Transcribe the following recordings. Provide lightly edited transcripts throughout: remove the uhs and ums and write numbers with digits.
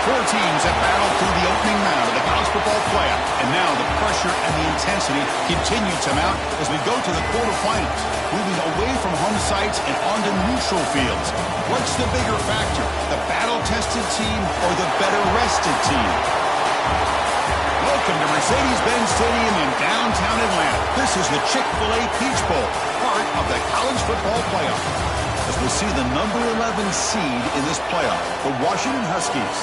Four teams have battled through the opening round of the college football playoff, and now the pressure and the intensity continue to mount as we go to the quarterfinals, moving away from home sites and onto neutral fields. What's the bigger factor, the battle-tested team or the better-rested team? Welcome to Mercedes-Benz Stadium in downtown Atlanta. This is the Chick-fil-A Peach Bowl, part of the college football playoff. As we'll see the number 11 seed in this playoff, the Washington Huskies,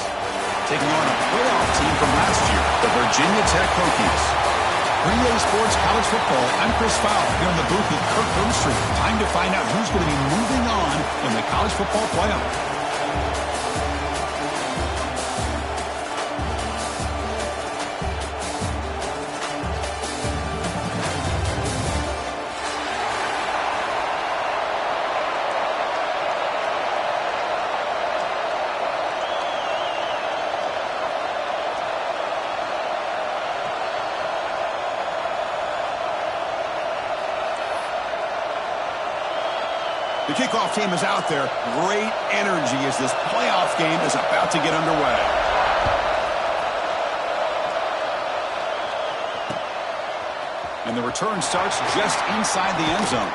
taking on a playoff team from last year, the Virginia Tech Hokies. For EA Sports College Football, I'm Chris Fowler here in the booth with Kirk Broomstreet. Time to find out who's going to be moving on in the college football playoff. The kickoff team is out there. Great energy as this playoff game is about to get underway. And the return starts just inside the end zone.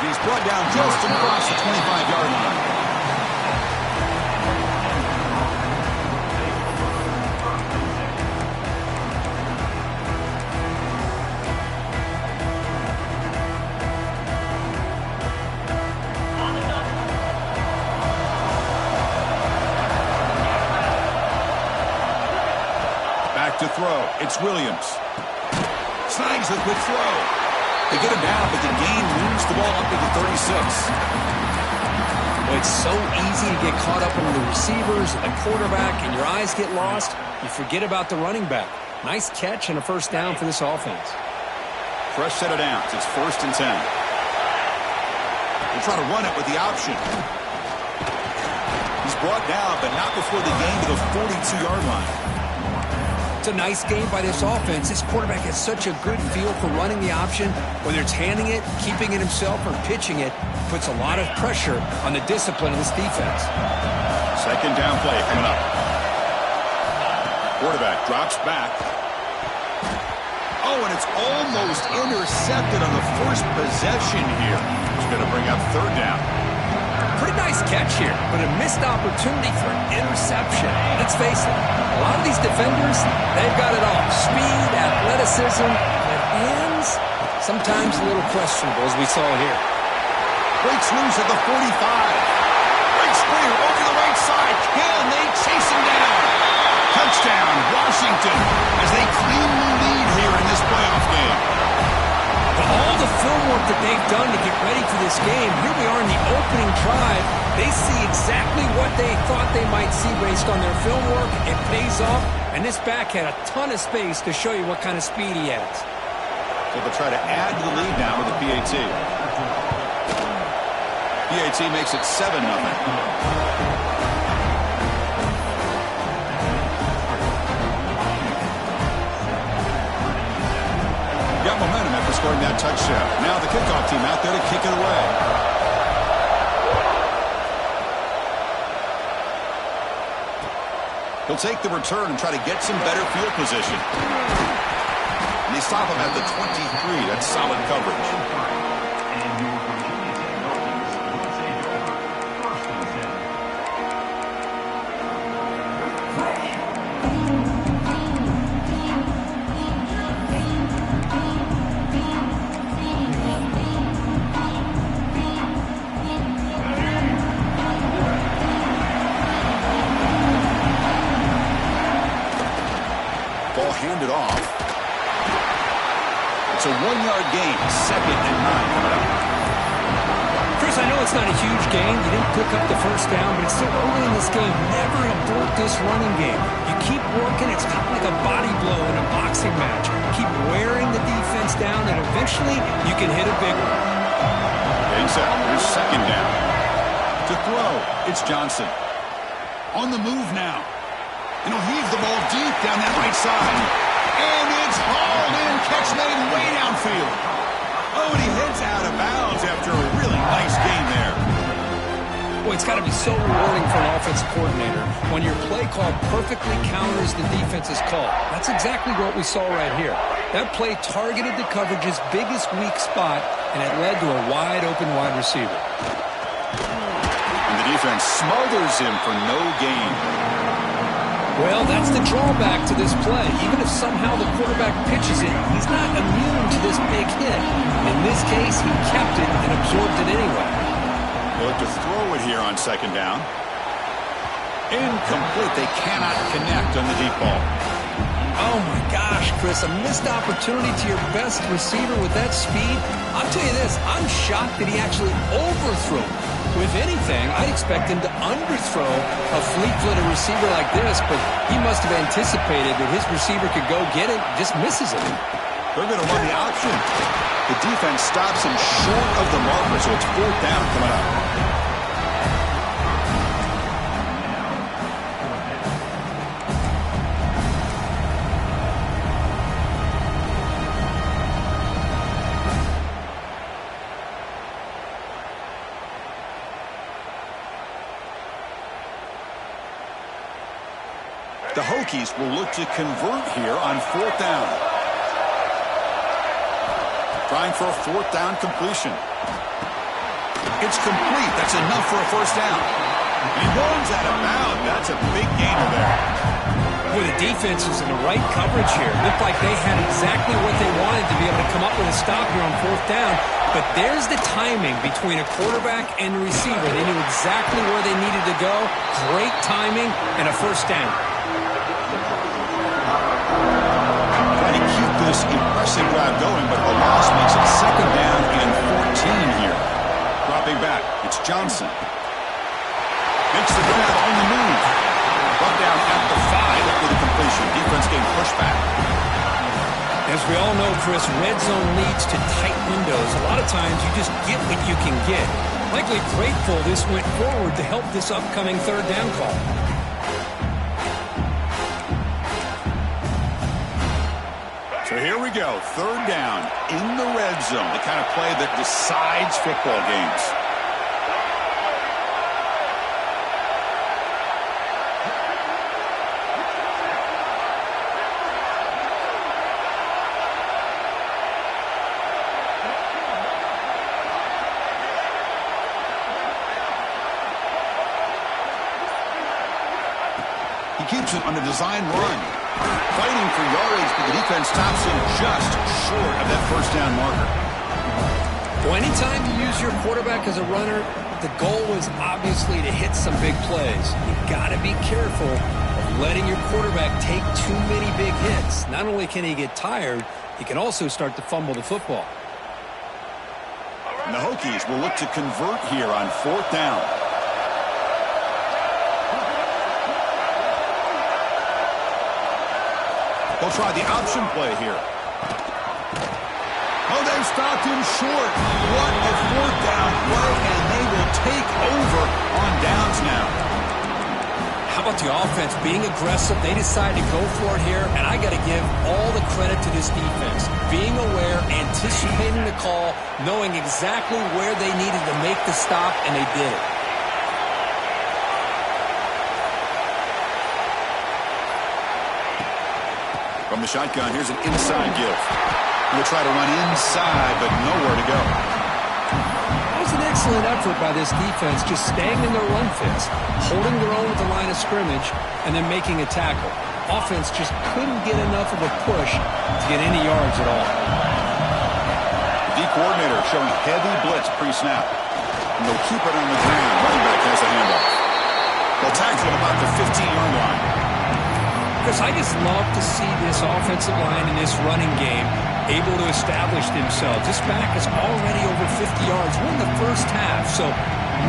He's brought down just across the 25-yard line. To throw. It's Williams. Snags the quick throw. They get him down, but the gain moves the ball up to the 36. Well, it's so easy to get caught up in the receivers and the quarterback, and your eyes get lost. You forget about the running back. Nice catch and a first down for this offense. Fresh set of downs. It's 1st and 10. They'll try to run it with the option. He's brought down, but not before the gain to the 42-yard line. It's a nice game by this offense. This quarterback has such a good feel for running the option. Whether it's handing it, keeping it himself, or pitching it, puts a lot of pressure on the discipline of this defense. Second down play coming up. Quarterback drops back. Oh, and it's almost intercepted on the first possession here. It's going to bring up third down. Pretty nice catch here, but a missed opportunity for an interception. Let's face it, a lot of these defenders, they've got it all. Speed, athleticism, but hands, sometimes a little questionable, as we saw here. Breaks loose at the 45. Breaks clear over the right side. Can they chase him down? Touchdown, Washington, as they cleanly lead here in this playoff game. All the film work that they've done to get ready for this game, here we are in the opening drive. They see exactly what they thought they might see based on their film work. It pays off, and this back had a ton of space to show you what kind of speed he has. So they'll try to add to the lead now with the PAT. PAT makes it 7-0. Got momentum after scoring that touchdown. Now the kickoff team out there to kick it away. He'll take the return and try to get some better field position. And they stop him at the 23. That's solid coverage. Handed off. It's a 1-yard gain. 2nd and 9 coming up. Chris, I know it's not a huge gain. You didn't pick up the first down, but it's still early in this game. Never abort this running game. You keep working. It's kind of like a body blow in a boxing match. Keep wearing the defense down, and eventually you can hit a big one. Getting set. Here's 2nd down. To throw, it's Johnson. On the move now. And he'll heave the ball deep down that right side. And it's hauled in. Catch made way downfield. Oh, and he heads out of bounds after a really nice game there. Boy, it's got to be so rewarding for an offensive coordinator when your play call perfectly counters the defense's call. That's exactly what we saw right here. That play targeted the coverage's biggest weak spot, and it led to a wide-open wide receiver. And the defense smothers him for no gain. Well, that's the drawback to this play. Even if somehow the quarterback pitches it, he's not immune to this big hit. In this case, he kept it and absorbed it anyway. They look to throw it here on second down. Incomplete. They cannot connect on the deep ball. Oh, my gosh, Chris, a missed opportunity to your best receiver with that speed. I'll tell you this, I'm shocked that he actually overthrew him. If anything, I'd expect him to underthrow a fleet-footed receiver like this, but he must have anticipated that his receiver could go get it, just misses it. They're going to run the option. The defense stops him short of the marker, so it's fourth down coming up. The Hokies will look to convert here on fourth down. Trying for a fourth down completion. It's complete. That's enough for a first down. And he runs out of bounds. That's a big gainer there. Well, the defense is in the right coverage here. Looked like they had exactly what they wanted to be able to come up with a stop here on fourth down. But there's the timing between a quarterback and the receiver. They knew exactly where they needed to go. Great timing and a first down. Trying to keep this impressive drive going, but the loss makes it second down and 14 here. Dropping back, it's Johnson. Makes the grab on the move. Brought down at the 5 with a completion. Defense getting pushed back. As we all know, Chris, red zone leads to tight windows. A lot of times you just get what you can get. Likely grateful this went forward to help this upcoming third down call. So here we go, third down in the red zone, the kind of play that decides football games. He keeps it on a design run. Fighting for yardage, but the defense stops him just short of that first down marker. Well, anytime you use your quarterback as a runner, the goal is obviously to hit some big plays. You've got to be careful of letting your quarterback take too many big hits. Not only can he get tired, he can also start to fumble the football. And the Hokies will look to convert here on fourth down. They'll try the option play here. Oh, they've stopped him short. What a fourth down play, and they will take over on downs now. How about the offense being aggressive? They decided to go for it here, and I got to give all the credit to this defense. Being aware, anticipating the call, knowing exactly where they needed to make the stop, and they did it. From the shotgun, here's an inside give. He'll try to run inside, but nowhere to go. That was an excellent effort by this defense, just staying in their run fits, holding their own at the line of scrimmage, and then making a tackle. Offense just couldn't get enough of a push to get any yards at all. The coordinator showing heavy blitz pre-snap. And they'll keep it on the ground. Running back has the handoff. They'll tackle it about the 15-yard line. Chris, I just love to see this offensive line in this running game able to establish themselves. This back is already over 50 yards. We're in the first half, so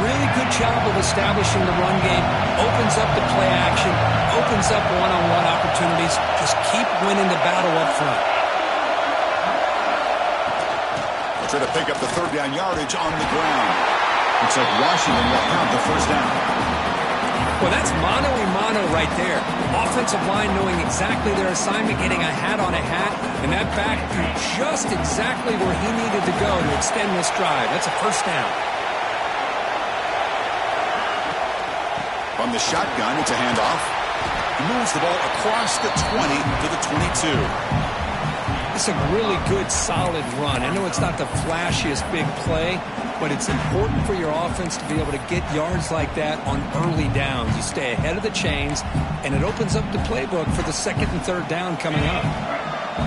really good job of establishing the run game. Opens up the play action, opens up one-on-one opportunities. Just keep winning the battle up front. They'll try to pick up the third down yardage on the ground. Looks like Washington will count the first down. Well, that's mano-a-mano right there. Offensive line knowing exactly their assignment, getting a hat on a hat, and that back threw just exactly where he needed to go to extend this drive. That's a first down. From the shotgun, it's a handoff. He moves the ball across the 20 to the 22. It's a really good, solid run. I know it's not the flashiest big play, but it's important for your offense to be able to get yards like that on early downs. You stay ahead of the chains, and it opens up the playbook for the second and third down coming up.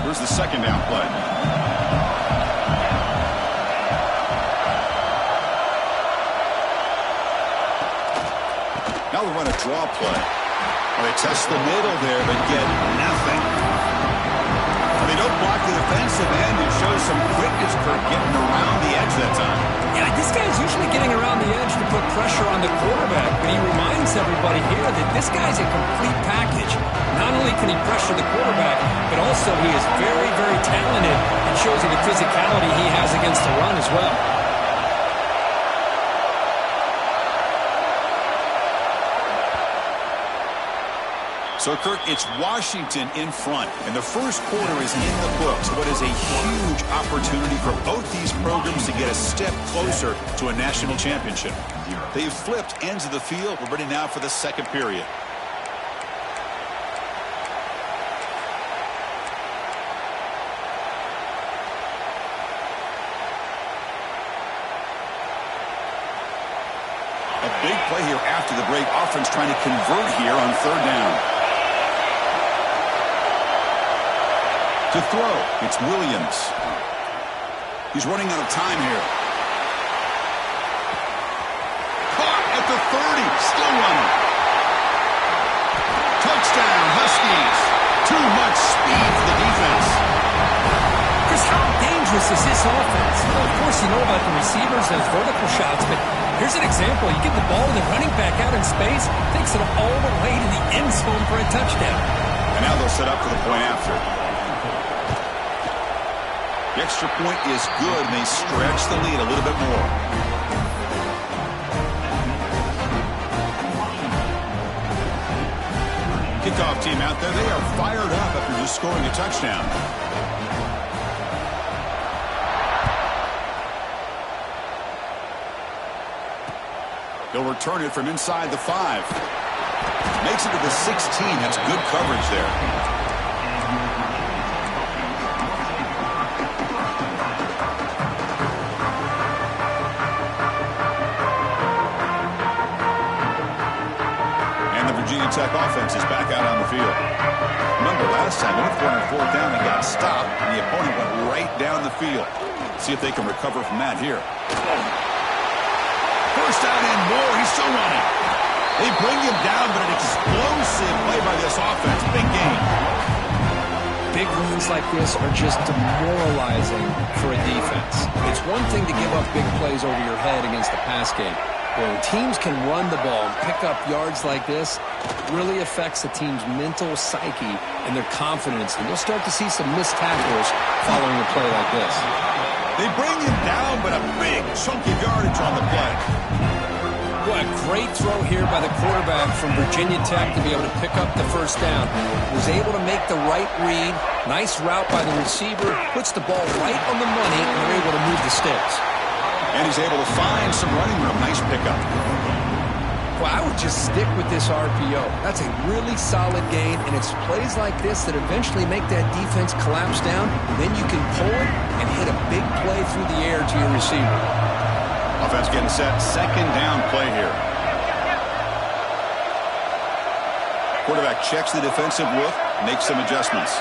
Here's the second down play. Now we run a draw play. Well, they test the middle there, but get nothing. They don't block the defensive end. It shows some quickness for getting around the edge that time. Yeah, this guy's usually getting around the edge to put pressure on the quarterback, but he reminds everybody here that this guy's a complete package. Not only can he pressure the quarterback, but also he is very, very talented and shows you the physicality he has against the run as well. So, Kirk, it's Washington in front, and the first quarter is in the books. What is a huge opportunity for both these programs to get a step closer to a national championship. They've flipped ends of the field. We're ready now for the second period. A big play here after the break. Offense trying to convert here on third down. To throw, it's Williams. He's running out of time here. Caught at the 30, still running. Touchdown, Huskies. Too much speed for the defense. Chris, how dangerous is this offense? Well, of course, you know about the receivers and vertical shots, but here's an example. You get the ball to the running back out in space, takes it all the way to the end zone for a touchdown. And now they'll set up for the point after. The extra point is good, and they stretch the lead a little bit more. Kickoff team out there. They are fired up after just scoring a touchdown. They'll return it from inside the 5. Makes it to the 16. That's good coverage there. Tech offense is back out on the field. Remember, last time, they went for fourth down and got stopped, and the opponent went right down the field. See if they can recover from that here. First down and more. He's still running. They bring him down, but an explosive play by this offense. Big game. Big runs like this are just demoralizing for a defense. It's one thing to give up big plays over your head against the pass game. When teams can run the ball and pick up yards like this, it really affects the team's mental psyche and their confidence. And you'll start to see some missed tackles following a play like this. They bring him down, but a big chunk of yardage on the play. What a great throw here by the quarterback from Virginia Tech to be able to pick up the first down. Was able to make the right read. Nice route by the receiver. Puts the ball right on the money, and they're able to move the sticks. And he's able to find some running room. Nice pickup. Well, I would just stick with this RPO. That's a really solid gain, and it's plays like this that eventually make that defense collapse down. Then you can pull it and hit a big play through the air to your receiver. Offense getting set. Second down play here. Quarterback checks the defensive look, makes some adjustments.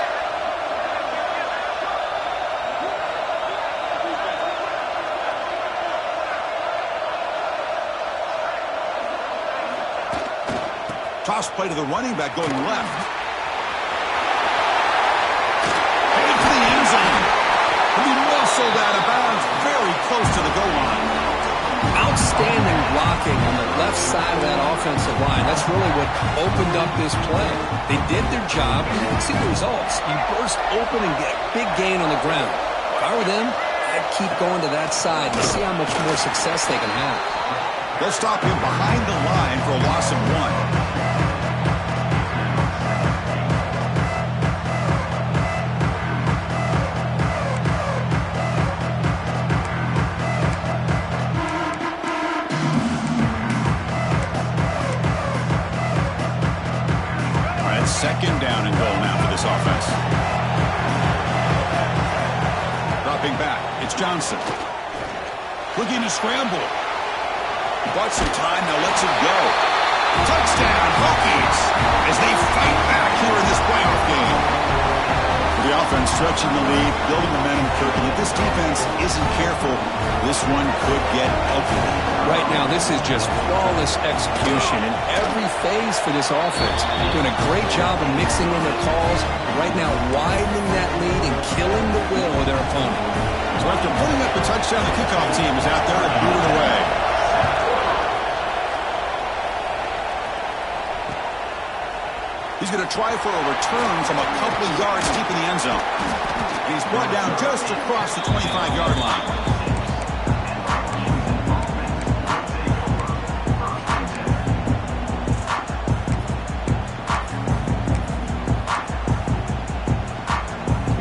Toss play to the running back going left. Headed for the end zone. He muscled out of bounds very close to the goal line. Outstanding blocking on the left side of that offensive line. That's really what opened up this play. They did their job. You can see the results. You burst open and get a big gain on the ground. If I were them, I'd keep going to that side to see how much more success they can have. They'll stop him behind the line for a loss of 1. Second down and goal now for this offense. Dropping back, it's Johnson. Looking to scramble. Bought some time, now lets it go. Touchdown, Hokies, as they fight back here in this playoff game. The offense stretching the lead, building momentum, Kirk. And if this defense isn't careful, this one could get ugly. Right now, this is just flawless execution in every phase for this offense. Doing a great job of mixing in their calls. Right now, widening that lead and killing the will of their opponent. So after putting up the touchdown, the kickoff team is out there to boot it away. He's going to try for a return from a couple of yards deep in the end zone. And he's brought down just across the 25-yard line.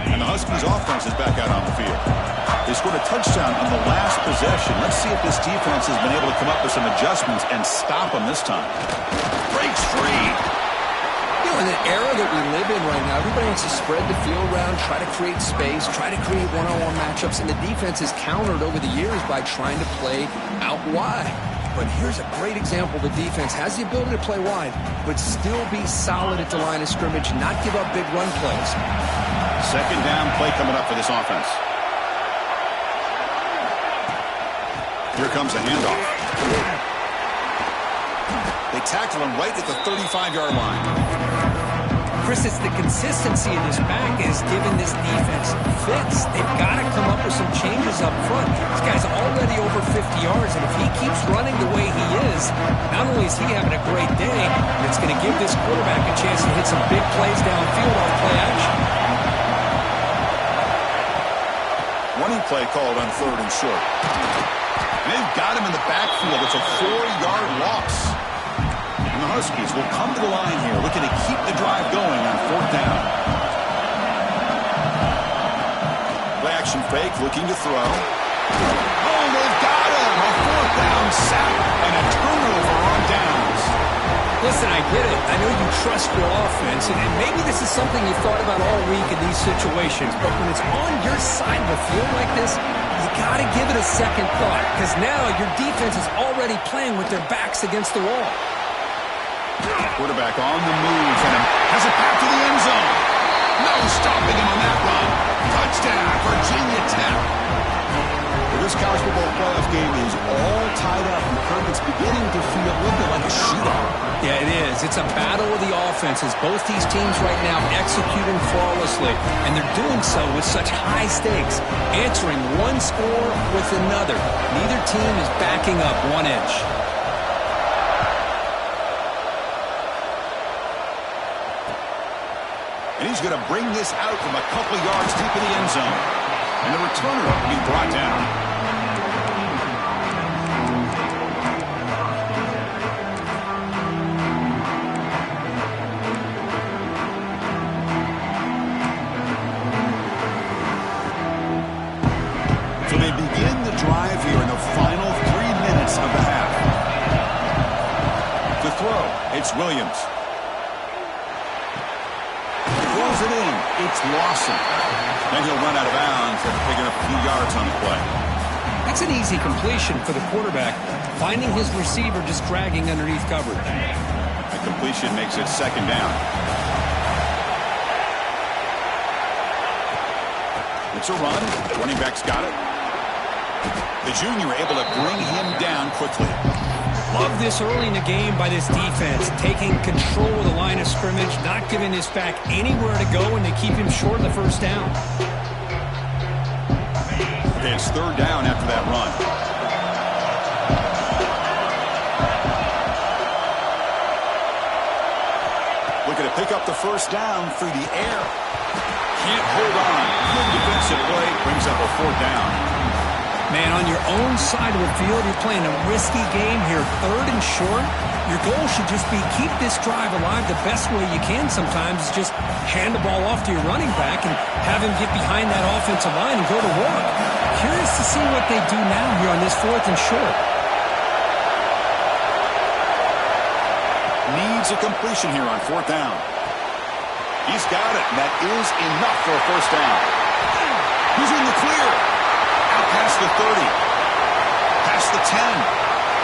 And the Huskies offense is back out on the field. They scored a touchdown on the last possession. Let's see if this defense has been able to come up with some adjustments and stop them this time. Breaks free. In an era that we live in right now, everybody wants to spread the field around, try to create space, try to create one-on-one matchups, and the defense is countered over the years by trying to play out wide. But here's a great example. The defense has the ability to play wide, but still be solid at the line of scrimmage, not give up big run plays. Second down play coming up for this offense. Here comes a handoff. They tackle him right at the 35-yard line. Chris, it's the consistency in this back is giving this defense fits. They've got to come up with some changes up front. This guy's already over 50 yards, and if he keeps running the way he is, not only is he having a great day, but it's going to give this quarterback a chance to hit some big plays downfield on play action. Running play called on third and short. And they've got him in the backfield. It's a 4-yard loss. And the Huskies will come to the line here, looking to keep the drive going on fourth down. Play action fake, looking to throw. Oh, they've got him! A fourth down sack and a turnover on downs. Listen, I get it. I know you trust your offense, and maybe this is something you thought about all week in these situations, but when it's on your side of the field like this, you got to give it a second thought, because now your defense is already playing with their backs against the wall. Quarterback on the move and has it back to the end zone. No stopping him on that run. Touchdown, Virginia Tech. Well, this college football playoff game is all tied up, and Kirk, it's beginning to feel a little bit like a shootout. Yeah, it is. It's a battle of the offenses. Both these teams right now executing flawlessly, and they're doing so with such high stakes, answering one score with another. Neither team is backing up 1 inch. And he's going to bring this out from a couple of yards deep in the end zone. And the returner will be brought down. So they begin the drive here in the final 3 minutes of the half. To throw, it's Williams. Throws it in. It's Lawson. Then he'll run out of bounds after picking up a few yards on the play. That's an easy completion for the quarterback, finding his receiver just dragging underneath coverage. The completion makes it second down. It's a run. Running back's got it. The junior able to bring him down quickly. Love this early in the game by this defense, taking control of the line of scrimmage, not giving this back anywhere to go, and they keep him short of the first down. Okay, it's third down after that run. Looking to pick up the first down through the air. Can't hold on. Good defensive play. Brings up a fourth down. Man, on your own side of the field, you're playing a risky game here, third and short. Your goal should just be keep this drive alive the best way you can sometimes is just hand the ball off to your running back and have him get behind that offensive line and go to work. Curious to see what they do now here on this fourth and short. Needs a completion here on fourth down. He's got it, and that is enough for a first down. He's in the clear. Out past the 30. Past the 10.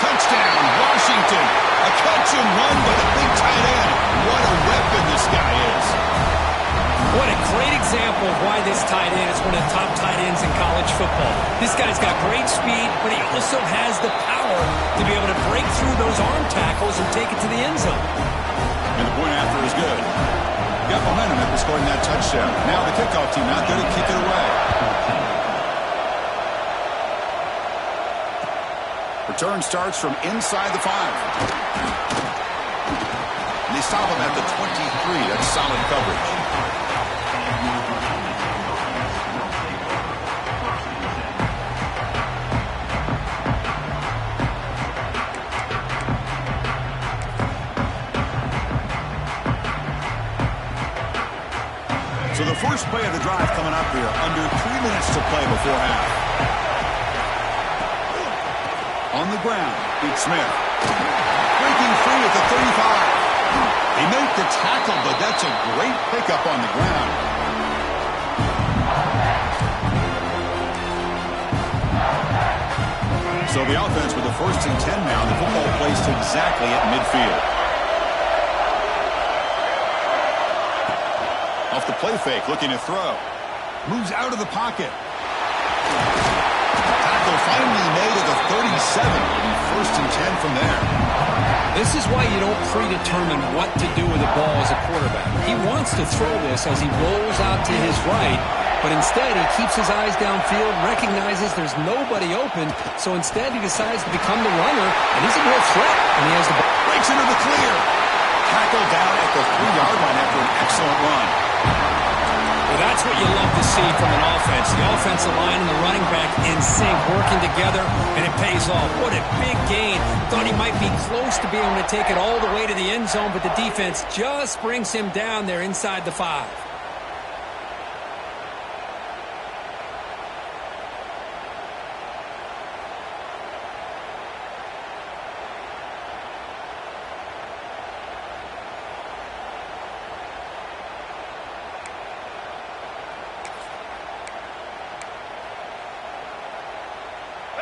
Touchdown, Washington. A catch and run by the big tight end. What a weapon this guy is. What a great example of why this tight end is one of the top tight ends in college football. This guy's got great speed, but he also has the power to be able to break through those arm tackles and take it to the end zone. And the point after is good. Got momentum after scoring that touchdown. Now the kickoff team out there to kick it away. Return starts from inside the 5. And they stop him at the 23. That's solid coverage. So the first play of the drive coming up here. Under 3 minutes to play before half. On the ground, it's Smith. Breaking free at the 35. They make the tackle, but that's a great pickup on the ground. So the offense with the 1st and 10 now. The football placed exactly at midfield. Off the play fake, looking to throw. Moves out of the pocket. Tackle finally made at the 37. It'll be 1st and 10 from there. This is why you don't predetermine what to do with the ball as a quarterback. He wants to throw this as he rolls out to his right, but instead he keeps his eyes downfield, recognizes there's nobody open, so instead he decides to become the runner, and he's a real threat when he has the ball. Breaks into the clear. Tackle down at the 3-yard line after an excellent run. Well, that's what you love to see from an offense. The offensive line and the running back in sync, working together, and it pays off. What a big gain. Thought he might be close to being able to take it all the way to the end zone, but the defense just brings him down there inside the 5.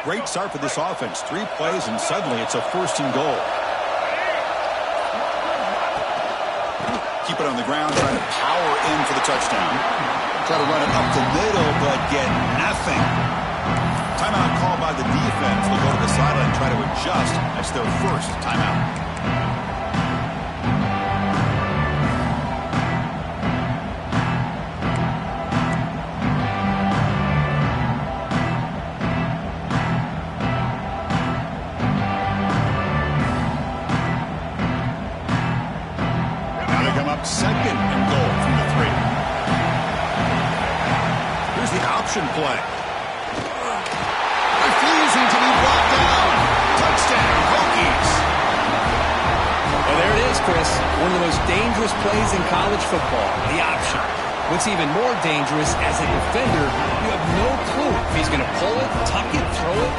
Great start for this offense. 3 plays, and suddenly it's a 1st and goal. Keep it on the ground, trying to power in for the touchdown. Try to run it up the middle, but get nothing. Timeout called by the defense. They'll go to the sideline and try to adjust. That's their first timeout. Second and goal from the 3. Here's the option play. Refusing to be brought down. Touchdown, Hokies. Well, there it is, Chris. One of the most dangerous plays in college football, the option. What's even more dangerous, as a defender, you have no clue if he's going to pull it, tuck it, throw it.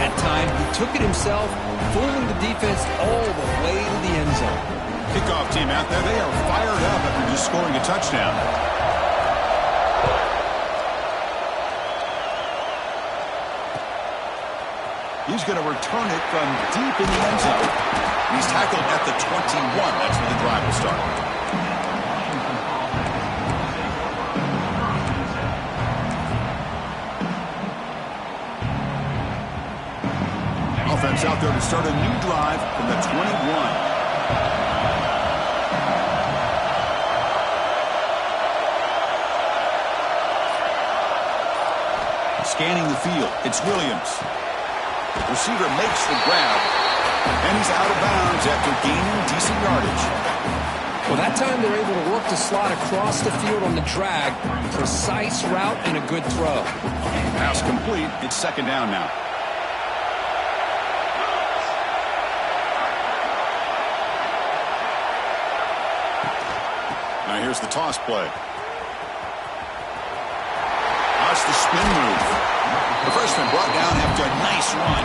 That time, he took it himself, fooling the defense all the way to the end zone. Kickoff team out there, they are fired up after just scoring a touchdown. He's going to return it from deep in the end zone. He's tackled at the 21. That's where the drive will start. Offense out there to start a new drive from the 21. Scanning the field, it's Williams. Receiver makes the grab, and he's out of bounds after gaining decent yardage. Well, that time they're able to work the slot across the field on the drag. Precise route and a good throw. Pass complete. It's 2nd down now. Now here's the toss play. That's the spin move. The freshman brought down after a nice run.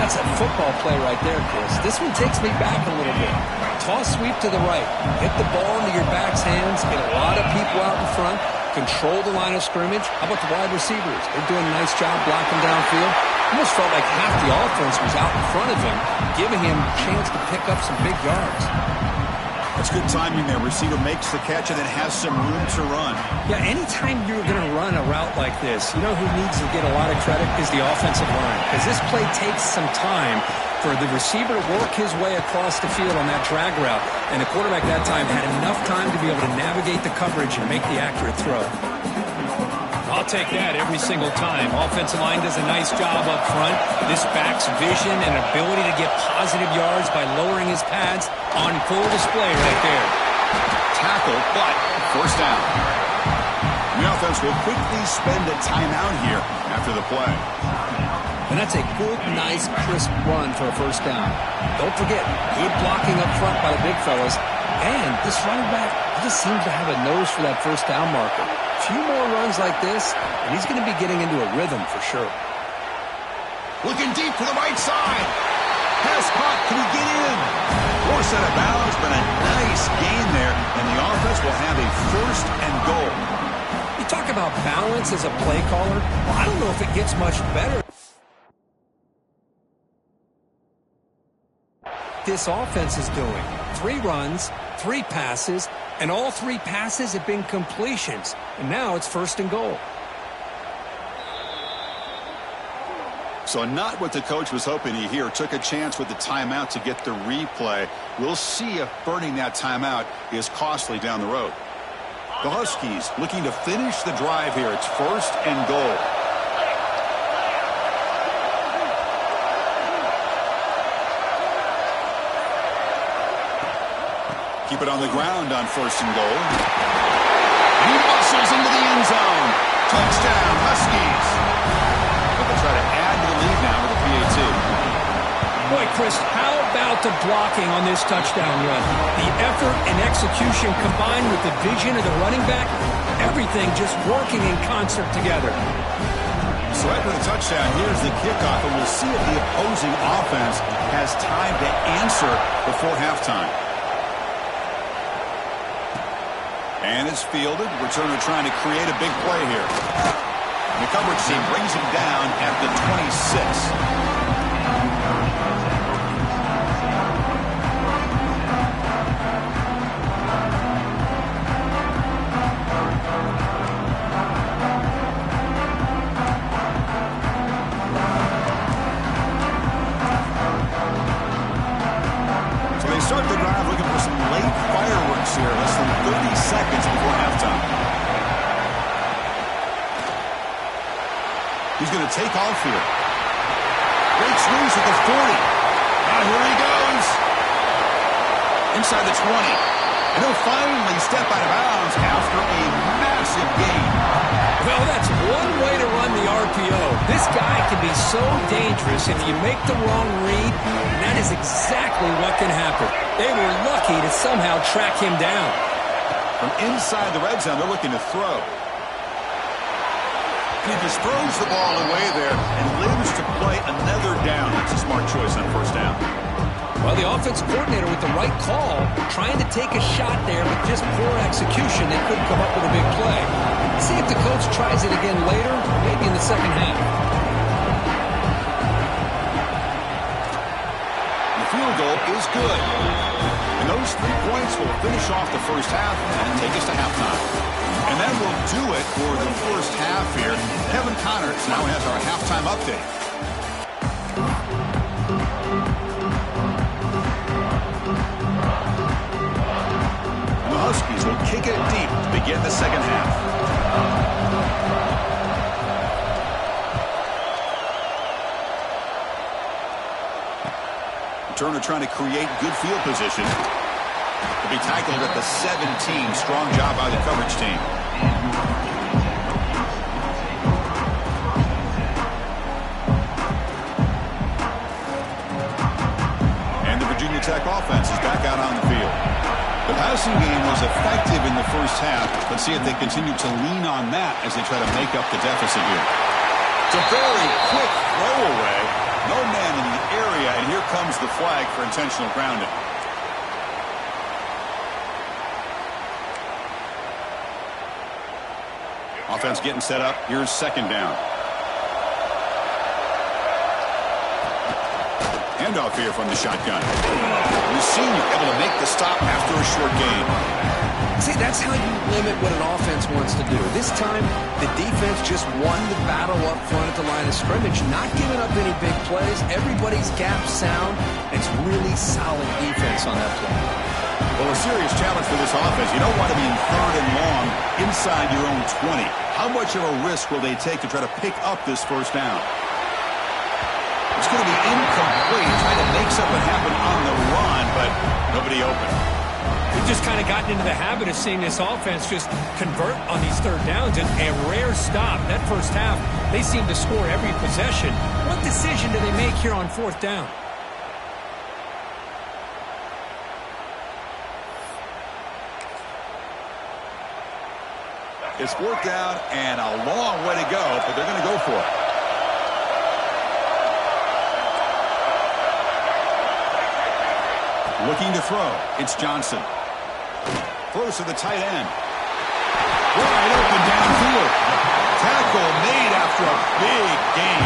That's a football play right there, Chris. This one takes me back a little bit. Toss sweep to the right. Get the ball into your back's hands. Get a lot of people out in front. Control the line of scrimmage. How about the wide receivers? They're doing a nice job blocking downfield. Almost felt like half the offense was out in front of him, giving him a chance to pick up some big yards. That's good timing there. Receiver makes the catch and then has some room to run. Yeah, anytime you're going to run a route like this, you know who needs to get a lot of credit is the offensive line. Because this play takes some time for the receiver to work his way across the field on that drag route. And the quarterback that time had enough time to be able to navigate the coverage and make the accurate throw. I'll take that every single time. Offensive line does a nice job up front. This back's vision and ability to get positive yards by lowering his pads on full display right there. Tackle, but first down. The offense will quickly spend a timeout here after the play. And that's a good, nice, crisp run for a first down. Don't forget, good blocking up front by the big fellas. And this running back just seems to have a nose for that first down marker. A few more runs like this, and he's going to be getting into a rhythm for sure. Looking deep to the right side. Pass caught. Can he get in? Force out of bounds, but a nice gain there, and the offense will have a first and goal. You talk about balance as a play caller. Well, I don't know if it gets much better. This offense is doing 3 runs, 3 passes, and all 3 passes have been completions. And now it's first and goal. So not what the coach was hoping to hear. Took a chance with the timeout to get the replay. We'll see if burning that timeout is costly down the road. The Huskies looking to finish the drive here. It's first and goal. Keep it on the ground on first and goal. He muscles into the end zone. Touchdown, Huskies. But they'll try to add to the lead now with a PAT. Boy, Chris, how about the blocking on this touchdown run? The effort and execution combined with the vision of the running back, everything just working in concert together. So after the touchdown, here's the kickoff, and we'll see if the opposing offense has time to answer before halftime. And it's fielded. Returner trying to create a big play here. The coverage team brings him down at the 26. Start the drive looking for some late fireworks here, less than 30 seconds before halftime. He's going to take off here. Breaks loose at the 40. Now here he goes. Inside the 20. And he'll finally step out of bounds after a massive gain. Well, that's one way to run the RPO. This guy can be so dangerous if you make the wrong read, and that is exactly what can happen. They were lucky to somehow track him down. From inside the red zone, they're looking to throw. And he just throws the ball away there and lives to play another down. That's a smart choice on first down. Well, the offense coordinator with the right call, trying to take a shot there, but just poor execution. They couldn't come up with a big play. Let's see if the coach tries it again later, or maybe in the second half. The field goal is good. And those 3 points will finish off the first half and take us to halftime. And that will do it for the first half here. Kevin Connors now has our halftime update. The Huskies will kick it deep to begin the second half. Turner trying to create good field position. To be tackled at the 17. Strong job by the coverage team. And the Virginia Tech offense is back out on the field. The passing game was effective in the first half. Let's see if they continue to lean on that as they try to make up the deficit here. It's a very quick throwaway. No man in the comes the flag for intentional grounding. Offense getting set up. Here's second down. Handoff here from the shotgun. We've seen you able to make the stop after a short gain. See, that's how you limit what an offense wants to do. This time, the defense just won the battle up front at the line of scrimmage, not giving up any big plays. Everybody's gap sound. It's really solid defense on that play. Well, a serious challenge for this offense. You don't want to be in third and long inside your own 20. How much of a risk will they take to try to pick up this first down? It's going to be incomplete, trying to make something happen on the run, but nobody open. We've just kind of gotten into the habit of seeing this offense just convert on these third downs. And a rare stop. That first half, they seem to score every possession. What decision do they make here on fourth down? It's fourth down and a long way to go, but they're going to go for it. Looking to throw. It's Johnson. Throws to the tight end. Wide open downfield. Tackle made after a big gain.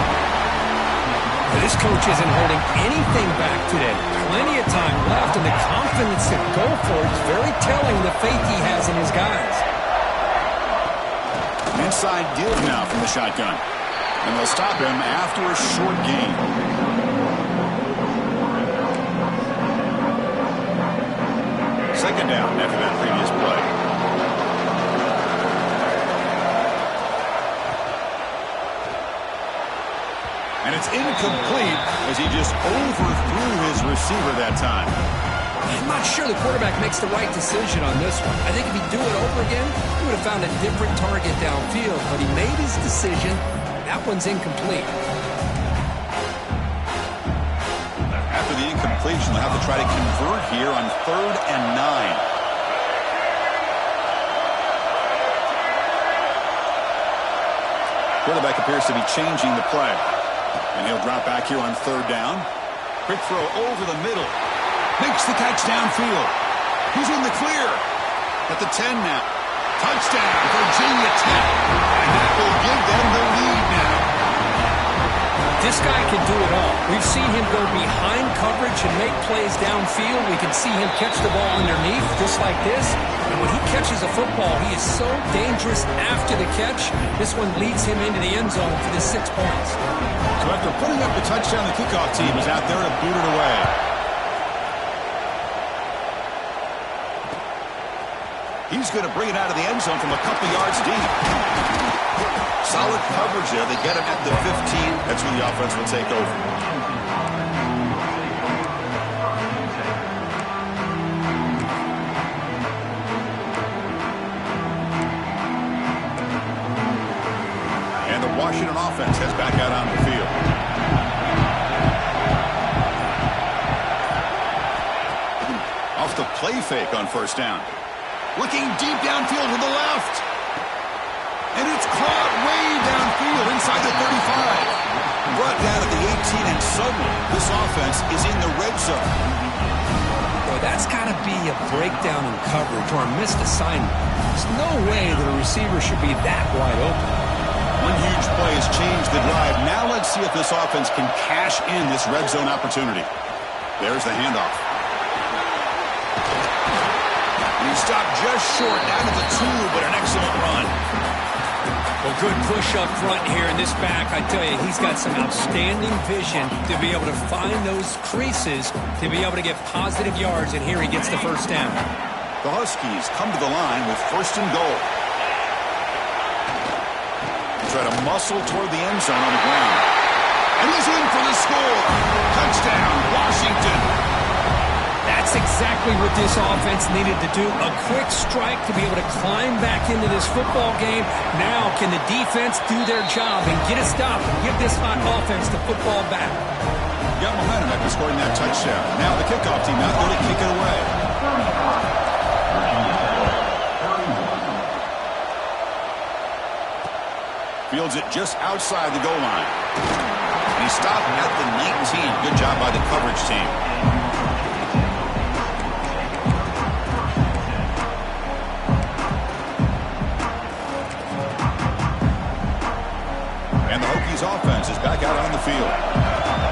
This coach isn't holding anything back today. Plenty of time left, and the confidence to go for it is very telling the faith he has in his guys. Inside deal now from the shotgun. And they'll stop him after a short gain. Second down after that previous play. And it's incomplete as he just overthrew his receiver that time. I'm not sure the quarterback makes the right decision on this one. I think if he'd do it over again, he would have found a different target downfield. But he made his decision. That one's incomplete. After the incompletion, they'll have to try to convert here on 3rd and 9. Quarterback appears to be changing the play. And he'll drop back here on 3rd down. Quick throw over the middle. Makes the catch downfield. He's in the clear. At the 10 now. Touchdown, Virginia Tech. And that will give them the lead now. This guy can do it all. We've seen him go behind coverage and make plays downfield. We can see him catch the ball underneath just like this. And when he catches a football, he is so dangerous after the catch. This one leads him into the end zone for the 6 points. So after putting up the touchdown, the kickoff team is out there to boot it away. He's going to bring it out of the end zone from a couple yards deep. Solid coverage there. They get him at the 15. That's where the offense will take over. And the Washington offense heads back out on the field. Off the play fake on first down. Looking deep downfield to the left. And it's caught way downfield inside the 35. Brought down at the 18, and suddenly this offense is in the red zone. Boy, that's got to be a breakdown in coverage or a missed assignment. There's no way that a receiver should be that wide open. One huge play has changed the drive. Now let's see if this offense can cash in this red zone opportunity. There's the handoff. And he stopped just short, down to the 2, but an excellent run. Well, good push up front here in this back. I tell you, he's got some outstanding vision to be able to find those creases, to be able to get positive yards, and here he gets the first down. The Huskies come to the line with 1st and goal. They try to muscle toward the end zone on the ground. And he's in for the score. Touchdown, Washington. That's exactly what this offense needed to do. A quick strike to be able to climb back into this football game. Now can the defense do their job and get a stop and give this hot offense the football back? Got momentum after scoring that touchdown. Now the kickoff team out there to kick it away. Fields it just outside the goal line. And He stopped at the 19. Good job by the coverage team. And the Hokies offense is back out on the field.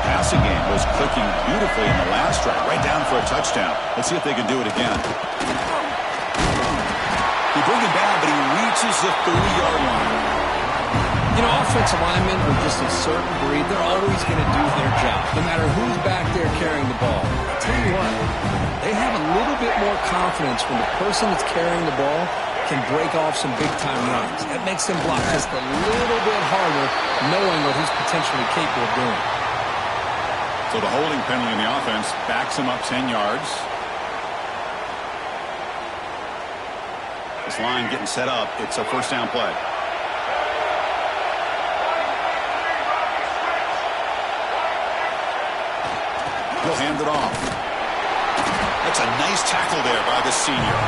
Passing game was clicking beautifully in the last drive, right down for a touchdown. Let's see if they can do it again. They bring him down, but he reaches the 30-yard line. You know, offensive linemen are just a certain breed. They're always going to do their job, no matter who's back there carrying the ball. I'll tell you what, they have a little bit more confidence when the person that's carrying the ball can break off some big-time runs. That makes them block just a little bit harder, knowing what he's potentially capable of doing. So the holding penalty in the offense backs him up 10 yards. This line getting set up. It's a first down play. He'll hand it off. That's a nice tackle there by the senior.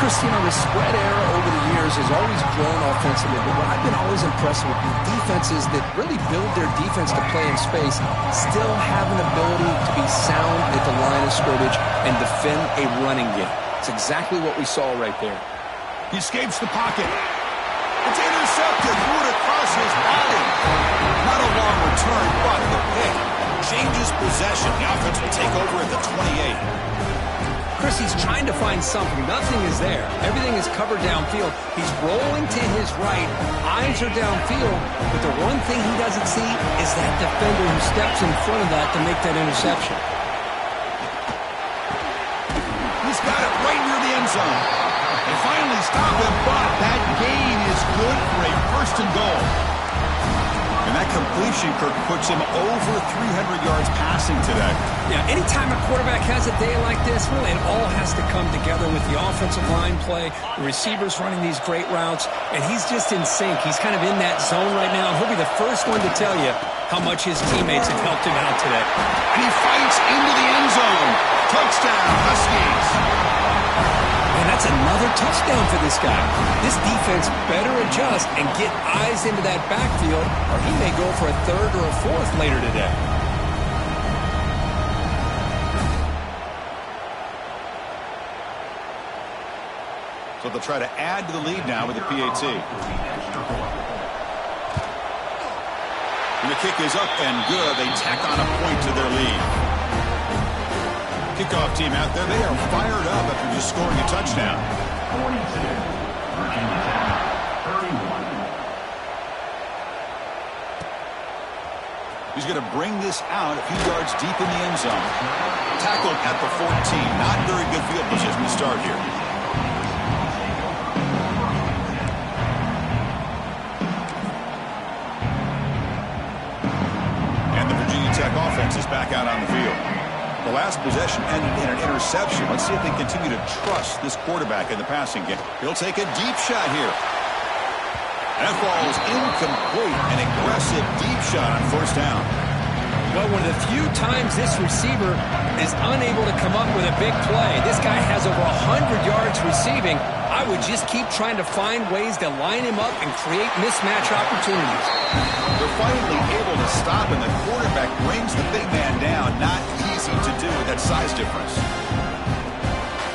Chris, you know, the spread era over the years has always grown offensively, but what I've been always impressed with the defenses that really build their defense to play in space still have an ability to be sound at the line of scrimmage and defend a running game. It's exactly what we saw right there. He escapes the pocket. It's intercepted. Threw it across his body. Not a long return, but the pick changes possession. The offense will take over at the 28. Chris, he's trying to find something. Nothing is there. Everything is covered downfield. He's rolling to his right. Eyes are downfield. But the one thing he doesn't see is that defender who steps in front of that to make that interception. He's got it right near the end zone. They finally stop him, but that gain is good for a first and goal. And that completion, Kirk, puts him over 300 yards passing today. Yeah, anytime a quarterback has a day like this, really, it all has to come together with the offensive line play, the receivers running these great routes, and he's just in sync. He's kind of in that zone right now, and he'll be the first one to tell you how much his teammates have helped him out today. And he fights into the end zone. Touchdown, Huskies. And that's another touchdown for this guy. This defense better adjust and get eyes into that backfield, or he may go for a third or a fourth later today. So they'll try to add to the lead now with the PAT. And the kick is up and good. They tack on a point to their lead. Kickoff team out there, they are fired up after just scoring a touchdown. 42, Virginia Tech, 31. He's going to bring this out a few yards deep in the end zone. Tackled at the 14. Not very good field position to start here. And the Virginia Tech offense is back out on the field. The last possession ended in an interception. Let's see if they continue to trust this quarterback in the passing game. He'll take a deep shot here. That ball is incomplete. An aggressive deep shot on first down. Well, one of the few times this receiver is unable to come up with a big play. This guy has over 100 yards receiving. I would just keep trying to find ways to line him up and create mismatch opportunities. They're finally able to stop, and the quarterback brings the big man down. Not easy to do with that size difference.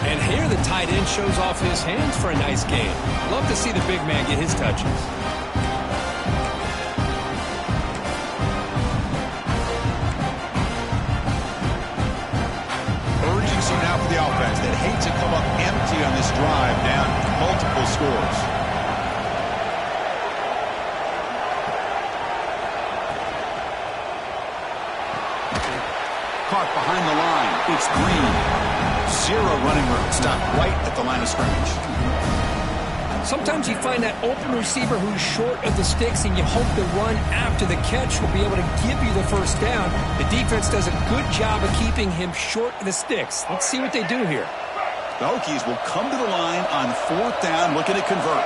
And here the tight end shows off his hands for a nice gain. Love to see the big man get his touches. Urgency now for the offense. They'd hate to come up empty on this drive, down multiple scores. Caught behind the line. It's Green. Zero running room. Stopped right at the line of scrimmage. Sometimes you find that open receiver who's short of the sticks, and you hope the run after the catch will be able to give you the first down. The defense does a good job of keeping him short of the sticks. Let's see what they do here. The Hokies will come to the line on fourth down, looking to convert.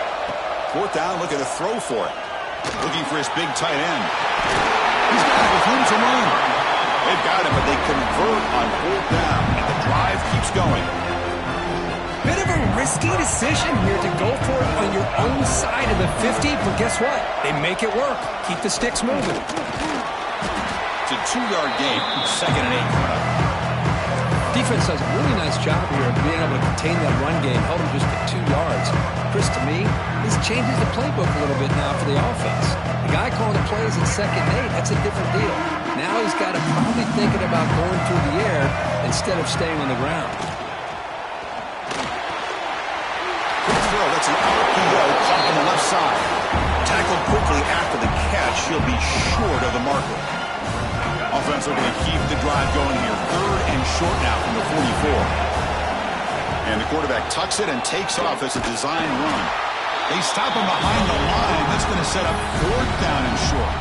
Fourth down, looking to throw for it. Looking for his big tight end. He's got it with room to run. They've got it, but they convert on fourth down, and the drive keeps going. Bit of a risky decision here to go for it on your own side of the 50, but guess what? They make it work. Keep the sticks moving. It's a 2-yard gain. 2nd and 8 coming up. Defense does a really nice job here of being able to contain that run game, held him just at 2 yards. Chris, to me, this changes the playbook a little bit now for the offense. The guy calling the plays at 2nd and 8, that's a different deal. Now he's got to probably thinking about going through the air instead of staying on the ground. Quick throw, that's an RPO caught on the left side. Tackled quickly after the catch, he'll be short of the marker. Offense looking to keep the drive going here. 3rd and short now from the 44. And the quarterback tucks it and takes off as a design run. They stop him behind the line. That's going to set up 4th down and short.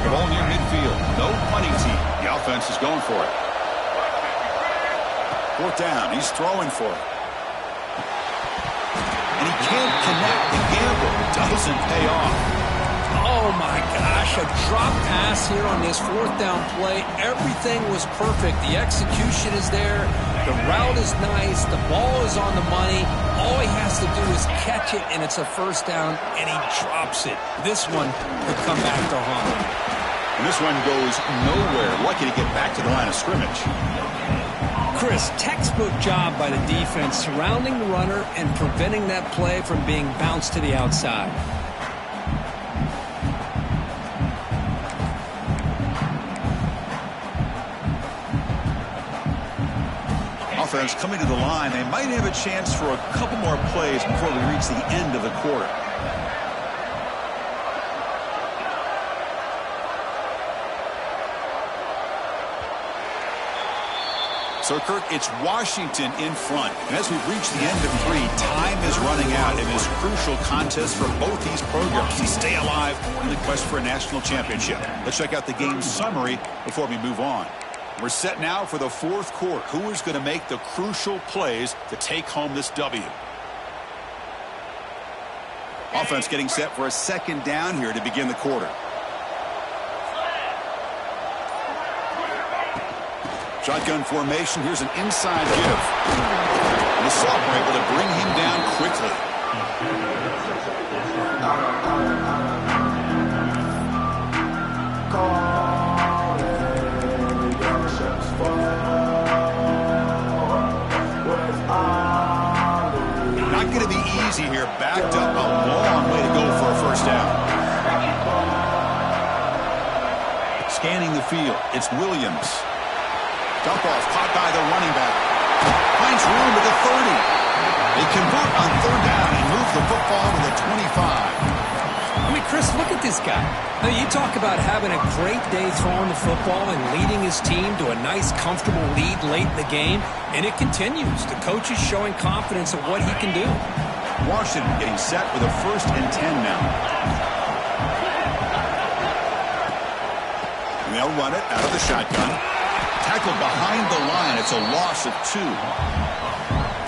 The ball near midfield. No punting team. The offense is going for it. 4th down. He's throwing for it. And he can't connect. The gamble doesn't pay off. Oh, my gosh, a drop pass here on this 4th down play. Everything was perfect. The execution is there. The route is nice. The ball is on the money. All he has to do is catch it, and it's a 1st down, and he drops it. This one could come back to haunt him. And this one goes nowhere. Lucky to get back to the line of scrimmage. Chris, textbook job by the defense surrounding the runner and preventing that play from being bounced to the outside. Offense coming to the line. They might have a chance for a couple more plays before we reach the end of the quarter. So, Kirk, it's Washington in front. And as we've reached the end of 3, time is running out in this crucial contest for both these programs to stay alive in the quest for a national championship. Let's check out the game summary before we move on. We're set now for the 4th quarter. Who is going to make the crucial plays to take home this W? Offense getting set for a 2nd down here to begin the quarter. Shotgun formation. Here's an inside give. And the Sophomore able to bring him down quickly. Not going to be easy here. Backed up a long way to go for a 1st down. Scanning the field. It's Williams. Dump off caught by the running back. Finds room at the 30. They convert on 3rd down and move the football to the 25. I mean, Chris, look at this guy. Now, you talk about having a great day throwing the football and leading his team to a nice, comfortable lead late in the game, and it continues. The coach is showing confidence of what he can do. Washington getting set with a 1st and 10 now. And they'll run it out of the shotgun. Tackled behind the line. It's a loss of 2.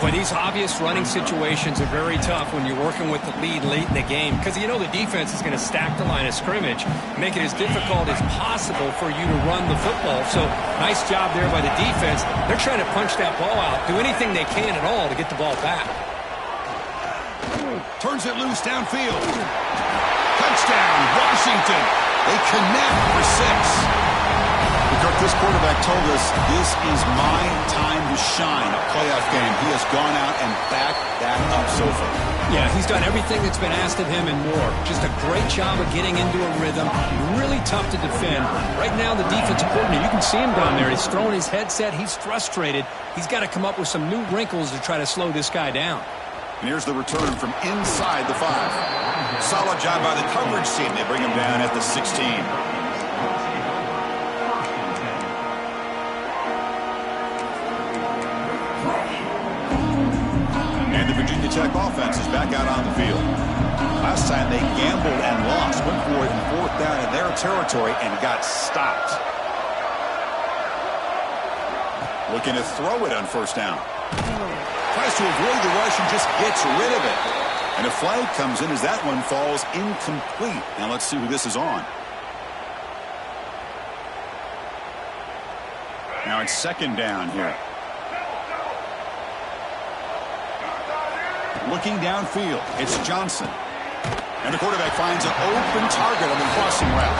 But these obvious running situations are very tough when you're working with the lead late in the game because you know the defense is going to stack the line of scrimmage, make it as difficult as possible for you to run the football. So nice job there by the defense. They're trying to punch that ball out, do anything they can at all to get the ball back. Turns it loose downfield. Touchdown, Washington. They connect for 6. Kirk, this quarterback told us this is my time to shine, a playoff game. He has gone out and backed that up so far. Yeah, he's done everything that's been asked of him and more. Just a great job of getting into a rhythm. Really tough to defend. Right now, the defensive coordinator, you can see him down there. He's throwing his headset. He's frustrated. He's got to come up with some new wrinkles to try to slow this guy down. And here's the return from inside the 5. Solid job by the coverage team. They bring him down at the 16. And the Virginia Tech offense is back out on the field. Last time they gambled and lost. Went for it in 4th down in their territory and got stopped. Looking to throw it on 1st down. Tries to avoid the rush and just gets rid of it. And a flag comes in as that one falls incomplete. Now let's see who this is on. Now it's 2nd down here. Looking downfield, it's Johnson. And the quarterback finds an open target on the crossing route.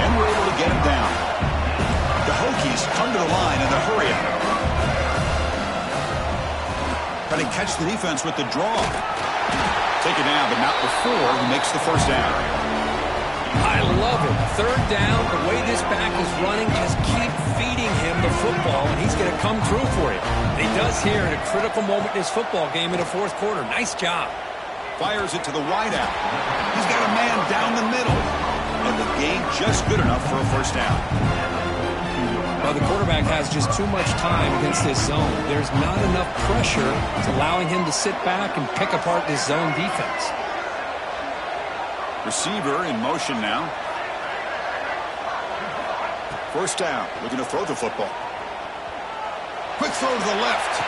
And we're able to get him down. The Hokies come to the line in the hurry-up. Trying to catch the defense with the draw. Taken down, but not before he makes the first down. I love it. Third down, the way this back is running, just keep feeding him the football, and he's going to come through for you. And he does here at a critical moment in this football game in the fourth quarter. Nice job. Fires it to the wideout. He's got a man down the middle. And the game just good enough for a first down. Well, the quarterback has just too much time against this zone. There's not enough pressure to allowing him to sit back and pick apart this zone defense. Receiver in motion now. First down. Looking to throw the football. Quick throw to the left.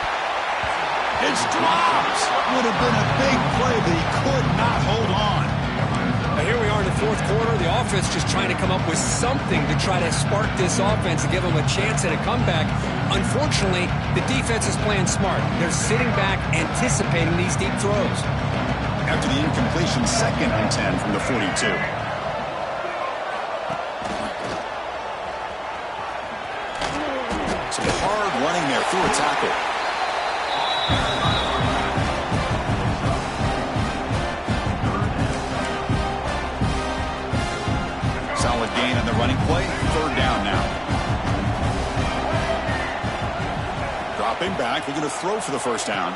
It's dropped. Would have been a big play, but he could not hold on. Now here we are in the fourth quarter. The offense just trying to come up with something to try to spark this offense and give them a chance at a comeback. Unfortunately, the defense is playing smart. They're sitting back, anticipating these deep throws. After the incompletion, 2nd and 10 from the 42. Some hard running there through a tackle. Solid gain on the running play. Third down now. Dropping back. They're going to throw for the first down.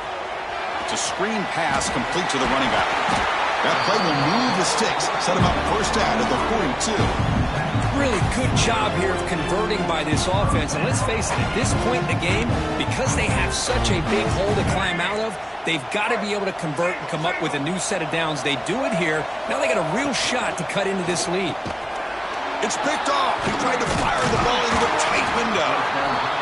It's a screen pass complete to the running back. That play will move the sticks, set him up first down at the 42. Really good job here of converting by this offense. And let's face it, at this point in the game, because they have such a big hole to climb out of, they've got to be able to convert and come up with a new set of downs. They do it here. Now they got a real shot to cut into this lead. It's picked off. He tried to fire the ball into a tight window.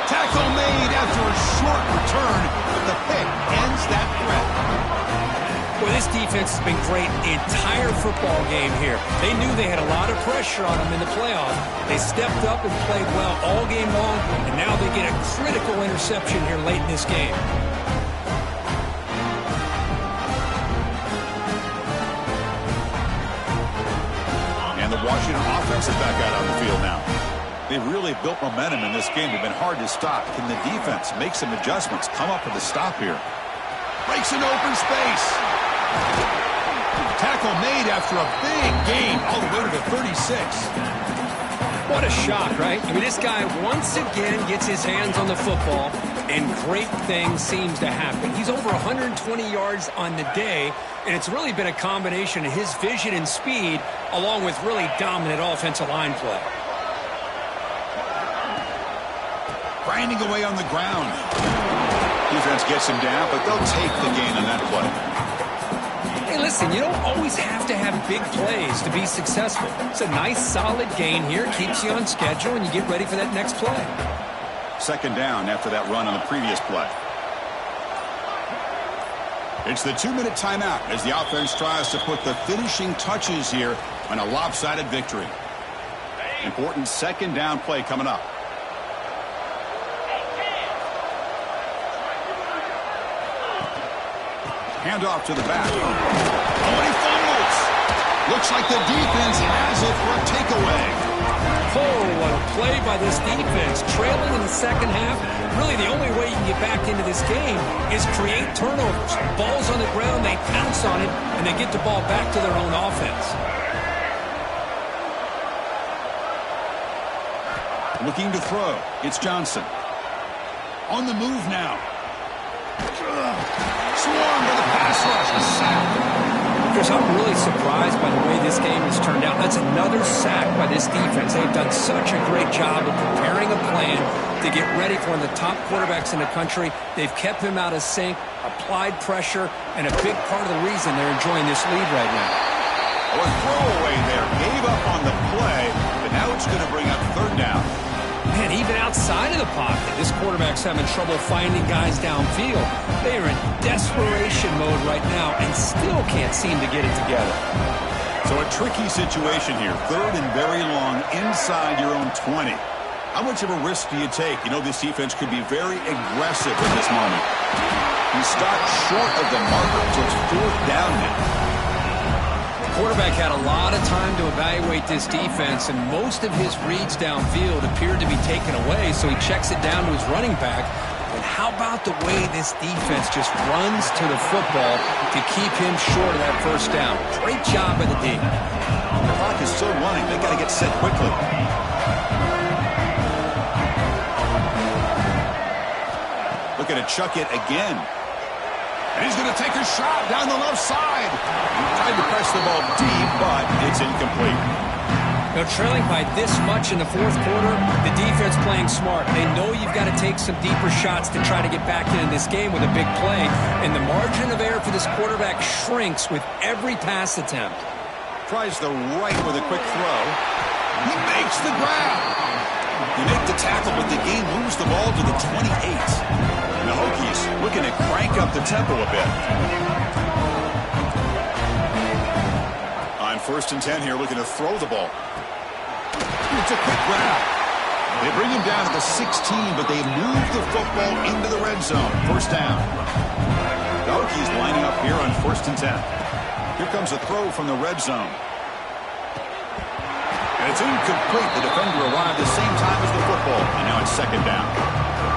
Tackle made after a short return, but the pick ends that threat. Well, this defense has been great the entire football game here. They knew they had a lot of pressure on them in the playoffs. They stepped up and played well all game long, and now they get a critical interception here late in this game. And the Washington offense is back out on the field now. They've really built momentum in this game. They've been hard to stop. Can the defense make some adjustments? Come up with a stop here. Breaks an open space. Tackle made after a big gain all the way to the 36. What a shot, right? I mean, this guy once again gets his hands on the football, and great things seems to happen. He's over 120 yards on the day, and it's really been a combination of his vision and speed along with really dominant offensive line play. Grinding away on the ground. Defense gets him down, but they'll take the gain on that play. Hey, listen, you don't always have to have big plays to be successful. It's a nice, solid gain here. Keeps you on schedule, and you get ready for that next play. Second down after that run on the previous play. It's the 2-minute timeout as the offense tries to put the finishing touches here on a lopsided victory. Important second down play coming up. Handoff to the back. Oh, and he fumbles. Looks like the defense has it for a takeaway. Oh, what a play by this defense. Trailing in the second half. Really, the only way you can get back into this game is create turnovers. Ball's on the ground, they pounce on it, and they get the ball back to their own offense. Looking to throw. It's Johnson. On the move now. Swarmed by the pass rush. A sack. Chris, I'm really surprised by the way this game has turned out. That's another sack by this defense. They've done such a great job of preparing a plan to get ready for one of the top quarterbacks in the country. They've kept him out of sync, applied pressure, and a big part of the reason they're enjoying this lead right now. Oh, a throwaway there. Gave up on the play, but now it's going to bring up third down. Man, even outside of the pocket, this quarterback's having trouble finding guys downfield. They are in desperation mode right now and still can't seem to get it together. So a tricky situation here. Third and very long inside your own 20. How much of a risk do you take? You know, this defense could be very aggressive in this moment. He stopped short of the marker, so it's 4th down now. Quarterback had a lot of time to evaluate this defense, and most of his reads downfield appeared to be taken away, so he checks it down to his running back. And how about the way this defense just runs to the football to keep him short of that 1st down? Great job by the D. The clock is still running. They got to get set quickly. Looking to chuck it again. And he's going to take a shot down the left side. He tried to press the ball deep, but it's incomplete. Now, trailing by this much in the 4th quarter, the defense playing smart. They know you've got to take some deeper shots to try to get back into this game with a big play. And the margin of error for this quarterback shrinks with every pass attempt. Tries the right with a quick throw. He makes the grab. They make the tackle, but the game moves the ball to the 28. The Hokies looking to crank up the tempo a bit. On 1st and 10 here, looking to throw the ball. It's a quick grab. They bring him down to the 16, but they move the football into the red zone. 1st down. The Hokies lining up here on 1st and 10. Here comes a throw from the red zone. And it's incomplete. The defender arrived the same time as the football, and now it's 2nd down.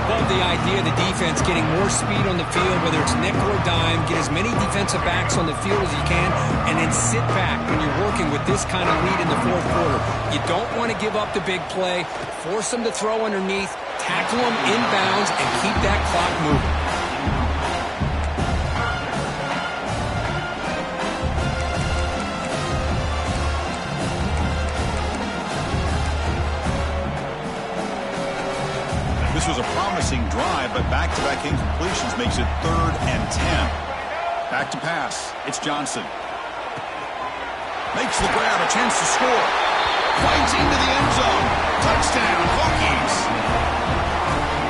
Love the idea of the defense getting more speed on the field, whether it's nickel or dime. Get as many defensive backs on the field as you can, and then sit back when you're working with this kind of lead in the 4th quarter. You don't want to give up the big play. Force them to throw underneath, tackle them inbounds, and keep that clock moving. This was a promising drive, but back-to-back incompletions makes it 3rd and 10. Back to pass. It's Johnson. Makes the grab, a chance to score. Fights into the end zone. Touchdown, Hokies.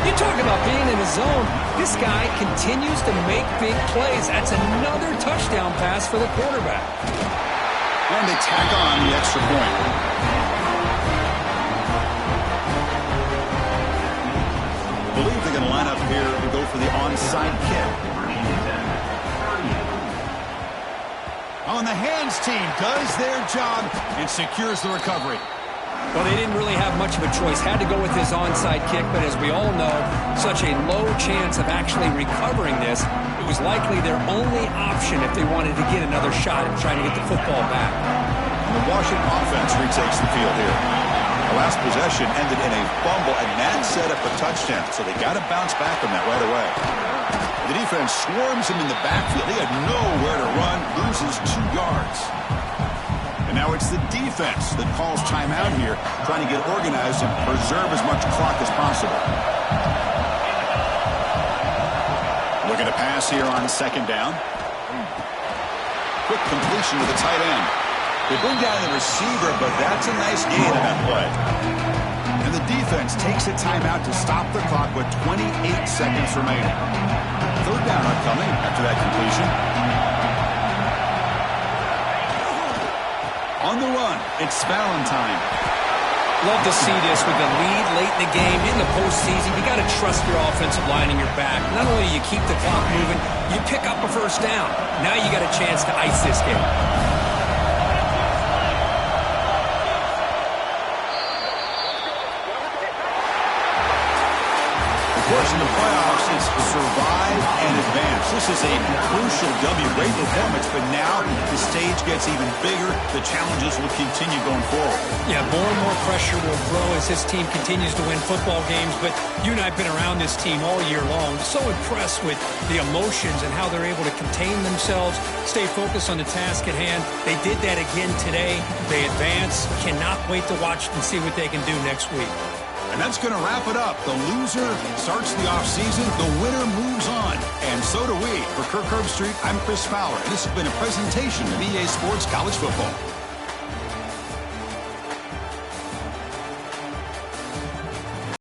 You talk about being in the zone. This guy continues to make big plays. That's another touchdown pass for the quarterback. And they tack on the extra point. I believe they're going to line up here to go for the onside kick. On the hands team does their job and secures the recovery. Well, they didn't really have much of a choice. Had to go with this onside kick, but as we all know, such a low chance of actually recovering this. It was likely their only option if they wanted to get another shot at trying to get the football back. And the Washington offense retakes the field here. The last possession ended in a fumble, and that set up a touchdown, so they got to bounce back from that right away. The defense swarms him in the backfield. He had nowhere to run, loses 2 yards. And now it's the defense that calls timeout here, trying to get organized and preserve as much clock as possible. Looking to pass here on 2nd down. Quick completion to the tight end. They bring down the receiver, but that's a nice gain on that play. And the defense takes a timeout to stop the clock with 28 seconds remaining. 3rd down upcoming after that completion. On the run, it's Valentine. Love to see this with the lead late in the game, in the postseason. You got to trust your offensive line in your back. Not only do you keep the clock moving, you pick up a 1st down. Now you got a chance to ice this game. Of course, in the playoffs, it's survive and advance. This is a crucial W. Great performance, but now the stage gets even bigger. The challenges will continue going forward. Yeah, more and more pressure will grow as this team continues to win football games, but you and I have been around this team all year long. So impressed with the emotions and how they're able to contain themselves, stay focused on the task at hand. They did that again today. They advance. Cannot wait to watch and see what they can do next week. And that's going to wrap it up. The loser starts the offseason. The winner moves on. And so do we. For Kirk Herbstreit, I'm Chris Fowler. This has been a presentation of EA Sports College Football.